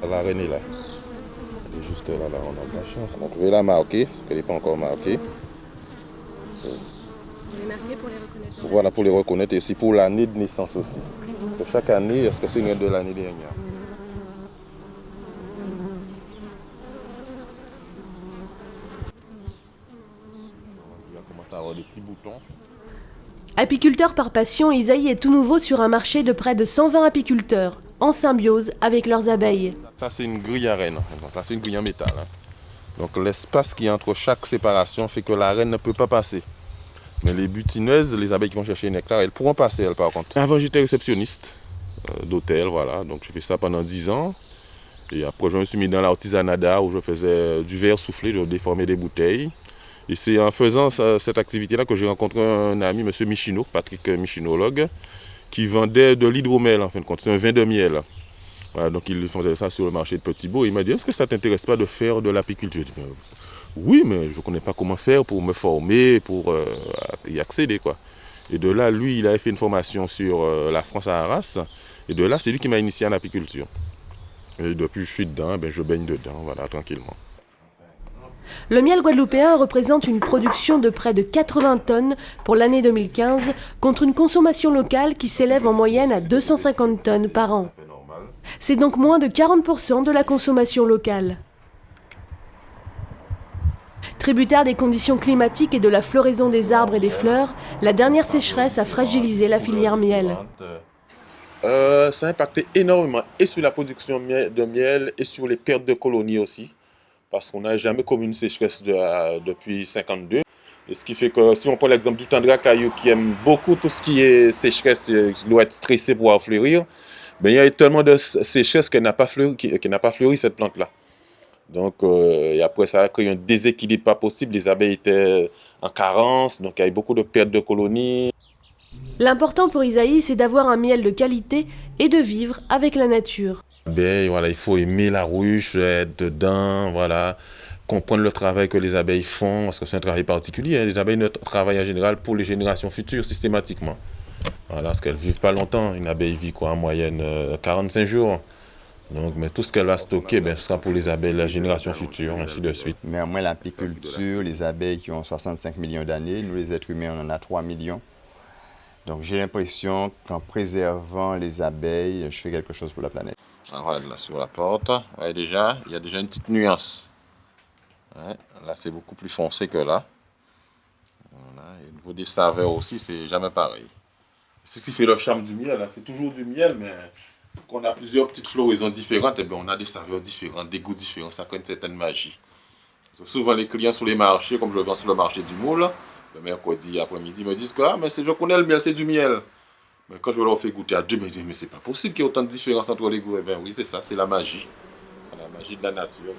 La reine est là. Elle est juste là, on a de la chance. Donc je vais la marquer, parce qu'elle n'est pas encore marquée. Vous les marquez pour les reconnaître. Voilà, pour les reconnaître et aussi pour l'année de naissance aussi. Donc, chaque année, est-ce que c'est une de l'année dernière? Il va commencer à avoir des petits boutons. Apiculteur par passion, Isaïe est tout nouveau sur un marché de près de 120 apiculteurs, en symbiose avec leurs abeilles. Ça, c'est une grille à reine. Donc là, c'est une grille en métal. Donc l'espace qui est entre chaque séparation fait que la reine ne peut pas passer. Mais les butineuses, les abeilles qui vont chercher le nectar, elles pourront passer, elles, par contre. Avant, j'étais réceptionniste d'hôtel, voilà. Donc j'ai fait ça pendant 10 ans. Et après, je me suis mis dans l'artisanat où je faisais du verre soufflé, je déformais des bouteilles. Et c'est en faisant cette activité-là que j'ai rencontré un ami, M. Michino, Patrick Michinologue, qui vendait de l'hydromel, en fin de compte. C'est un vin de miel. Voilà, donc il faisait ça sur le marché de Petit-Beau. Il m'a dit, est-ce que ça ne t'intéresse pas de faire de l'apiculture? Je dis, oui, mais je ne connais pas comment faire pour me former, pour y accéder, quoi. Et de là, lui, il avait fait une formation sur la France à Arras. Et de là, c'est lui qui m'a initié en apiculture. Et depuis que je suis dedans, je baigne dedans, voilà, tranquillement. Le miel guadeloupéen représente une production de près de 80 tonnes pour l'année 2015, contre une consommation locale qui s'élève en moyenne à 250 tonnes par an. C'est donc moins de 40% de la consommation locale. Tributaire des conditions climatiques et de la floraison des arbres et des fleurs, la dernière sécheresse a fragilisé la filière miel. Ça a impacté énormément et sur la production de miel et sur les pertes de colonies aussi. Parce qu'on n'a jamais connu une sécheresse depuis 1952. Et ce qui fait que si on prend l'exemple du tendre caillou qui aime beaucoup tout ce qui est sécheresse, qui doit être stressé pour pouvoir fleurir, il y a eu tellement de sécheresse qu'elle n'a pas fleuri cette plante-là. Donc, et après ça a créé un déséquilibre pas possible. Les abeilles étaient en carence, donc il y a eu beaucoup de pertes de colonies. L'important pour Isaïe, c'est d'avoir un miel de qualité et de vivre avec la nature. Voilà, il faut aimer la ruche, être dedans, voilà, comprendre le travail que les abeilles font, parce que c'est un travail particulier. Les abeilles ne travaillent en général pour les générations futures systématiquement. Voilà, parce qu'elles ne vivent pas longtemps. Une abeille vit quoi, en moyenne 45 jours. Donc, mais tout ce qu'elle va stocker, ce sera pour les abeilles de la génération future, ainsi de suite. Néanmoins, l'apiculture, les abeilles qui ont 65 millions d'années, nous les êtres humains, on en a 3 millions. Donc j'ai l'impression qu'en préservant les abeilles, je fais quelque chose pour la planète. Alors, là, sur la porte, ouais, déjà, il y a déjà une petite nuance. Ouais, là, c'est beaucoup plus foncé que là. Voilà, et au niveau des saveurs aussi, c'est jamais pareil. C'est ce qui fait le charme du miel. C'est toujours du miel, mais quand on a plusieurs petites floraisons différentes, on a des saveurs différentes, des goûts différents. Ça crée une certaine magie. Souvent, les clients sur les marchés, comme je vends sur le marché du Moule, le mercredi après-midi, me disent que je connais le miel, c'est du miel. Mais quand je leur fais goûter à deux, ils me disent mais c'est pas possible qu'il y ait autant de différence entre les goûts. Eh bien oui, c'est ça, c'est la magie. La magie de la nature.